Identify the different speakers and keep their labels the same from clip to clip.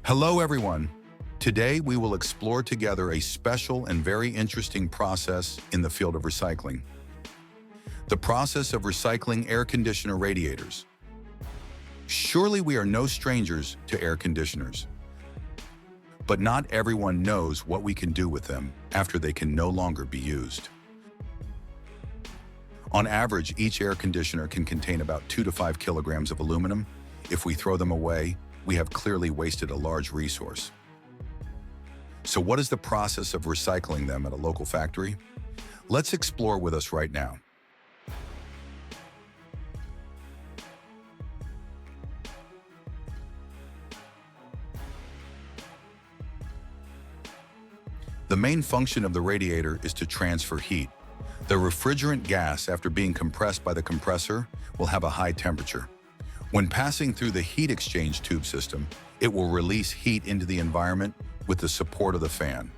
Speaker 1: Hello everyone. Today we will explore together a special and very interesting process in the field of recycling. The process of recycling air conditioner radiators. Surely we are no strangers to air conditioners. But not everyone knows what we can do with them after they can no longer be used. On average, each air conditioner can contain about 2 to 5 kilograms of aluminum. If we throw them away, we have clearly wasted a large resource. So what is the process of recycling them at a local factory? Let's explore with us right now. The main function of the radiator is to transfer heat. The refrigerant gas, after being compressed by the compressor, will have a high temperature. When passing through the heat exchange tube system, it will release heat into the environment with the support of the fan.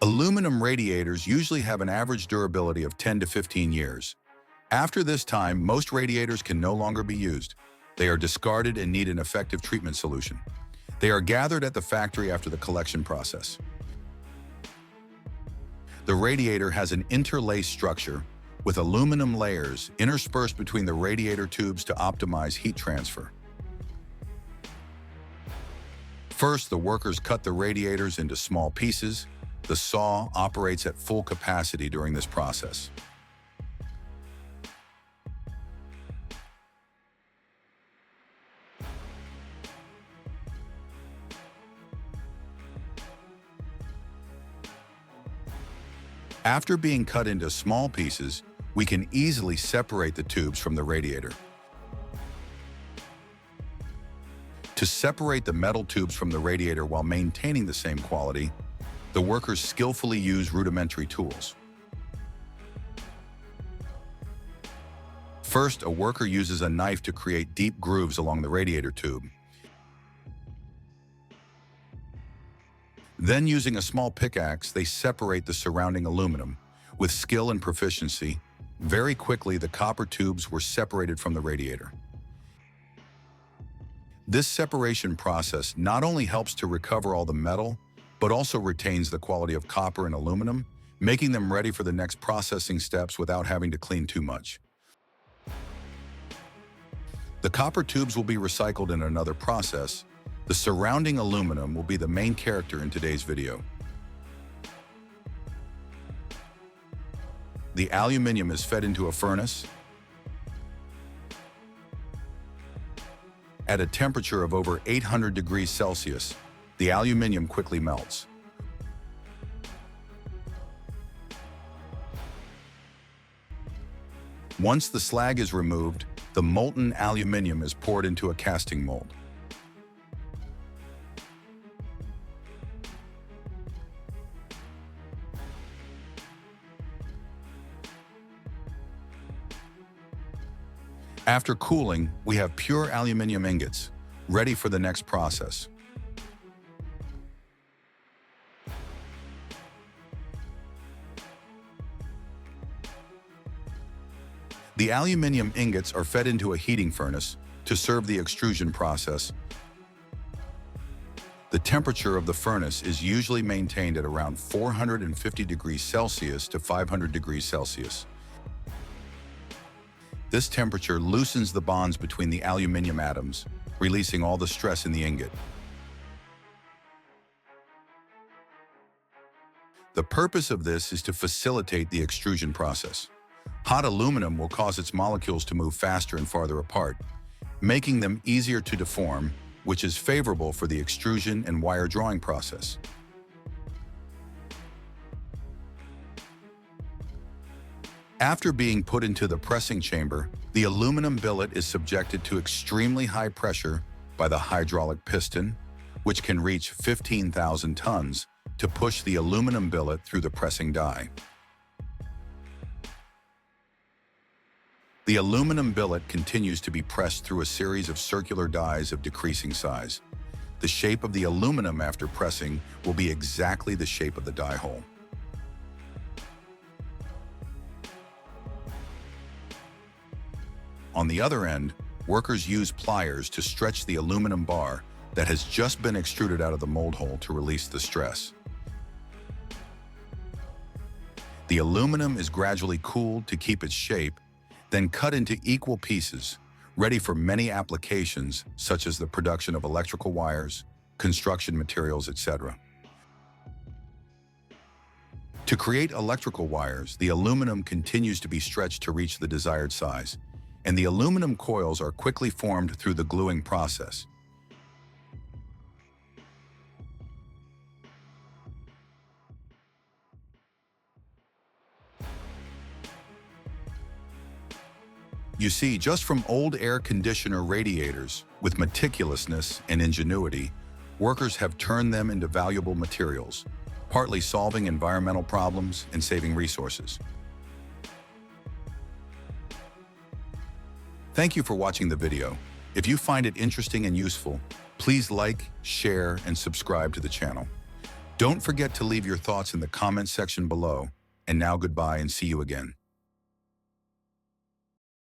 Speaker 1: Aluminum radiators usually have an average durability of 10 to 15 years. After this time, most radiators can no longer be used. They are discarded and need an effective treatment solution. They are gathered at the factory after the collection process. The radiator has an interlaced structure with aluminum layers interspersed between the radiator tubes to optimize heat transfer. First, the workers cut the radiators into small pieces. The saw operates at full capacity during this process. After being cut into small pieces, we can easily separate the tubes from the radiator. To separate the metal tubes from the radiator while maintaining the same quality, the workers skillfully use rudimentary tools. First, a worker uses a knife to create deep grooves along the radiator tube. Then, using a small pickaxe, they separate the surrounding aluminum. With skill and proficiency, very quickly the copper tubes were separated from the radiator. This separation process not only helps to recover all the metal, but also retains the quality of copper and aluminum, making them ready for the next processing steps without having to clean too much. The copper tubes will be recycled in another process. The surrounding aluminum will be the main character in today's video. The aluminum is fed into a furnace at a temperature of over 800 degrees Celsius. The aluminum quickly melts. Once the slag is removed, the molten aluminum is poured into a casting mold. After cooling, we have pure aluminum ingots, ready for the next process. The aluminum ingots are fed into a heating furnace to serve the extrusion process. The temperature of the furnace is usually maintained at around 450 degrees Celsius to 500 degrees Celsius. This temperature loosens the bonds between the aluminum atoms, releasing all the stress in the ingot. The purpose of this is to facilitate the extrusion process. Hot aluminum will cause its molecules to move faster and farther apart, making them easier to deform, which is favorable for the extrusion and wire drawing process. After being put into the pressing chamber, the aluminum billet is subjected to extremely high pressure by the hydraulic piston, which can reach 15,000 tons, to push the aluminum billet through the pressing die. The aluminum billet continues to be pressed through a series of circular dies of decreasing size. The shape of the aluminum after pressing will be exactly the shape of the die hole. On the other end, workers use pliers to stretch the aluminum bar that has just been extruded out of the mold hole to release the stress. The aluminum is gradually cooled to keep its shape, then cut into equal pieces, ready for many applications such as the production of electrical wires, construction materials, etc. To create electrical wires, the aluminum continues to be stretched to reach the desired size, and the aluminum coils are quickly formed through the gluing process. You see, just from old air conditioner radiators, with meticulousness and ingenuity, workers have turned them into valuable materials, partly solving environmental problems and saving resources. Thank you for watching the video. If you find it interesting and useful, please like, share, and subscribe to the channel. Don't forget to leave your thoughts in the comments section below. And now goodbye and see you again.